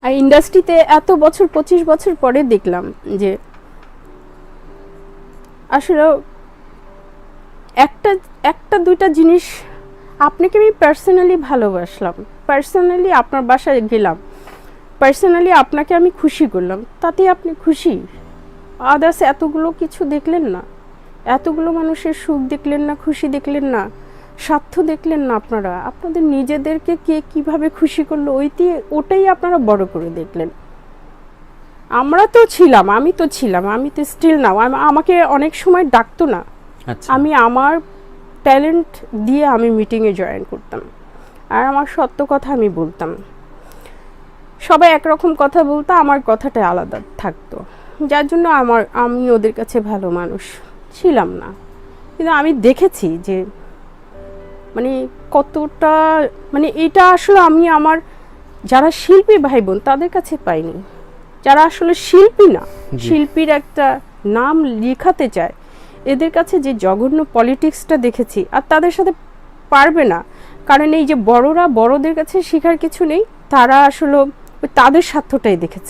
আর ইন্ডাস্ট্রিতে এত বছর 25 বছর পরে দেখলাম যে আসলে একটা একটা দুইটা জিনিস, আপনাকে আমি পার্সোনালি ভালোবাসলাম, পার্সোনালি আপনার বাসায় গেলাম, পার্সোনালি আপনাকে আমি খুশি করলাম, তাতেই আপনি খুশি। আদার্স এতগুলো কিছু দেখলেন না, এতগুলো মানুষের সুখ দেখলেন না, খুশি দেখলেন না, স্বার্থ দেখলেন না। আপনারা আপনাদের নিজেদেরকে কে কিভাবে খুশি করলো ওটাই আপনারা বড় করে দেখলেন। আমরা তো ছিলাম, আমি তো স্টিল নাও। আমাকে অনেক সময় ডাকতো না, আমি আমার ট্যালেন্ট দিয়ে আমি মিটিংয়ে জয়েন করতাম, আর আমার সত্য কথা আমি বলতাম। সবাই একরকম কথা বলতো, আমার কথাটা আলাদা থাকতো, যার জন্য আমি ওদের কাছে ভালো মানুষ ছিলাম না। কিন্তু আমি দেখেছি যে মানে কতটা, মানে এটা আসলে আমি আমার যারা শিল্পী ভাই বোন তাদের কাছে পাইনি, যারা আসলে শিল্পী না, শিল্পীর একটা নাম লেখাতে চায়, এদের কাছে যে জঘন্য পলিটিক্সটা দেখেছি। আর তাদের সাথে পারবে না, কারণ এই যে বড়রা, বড়দের কাছে শেখার কিছু নেই, তারা আসলে তাদের স্বার্থটাই দেখেছে।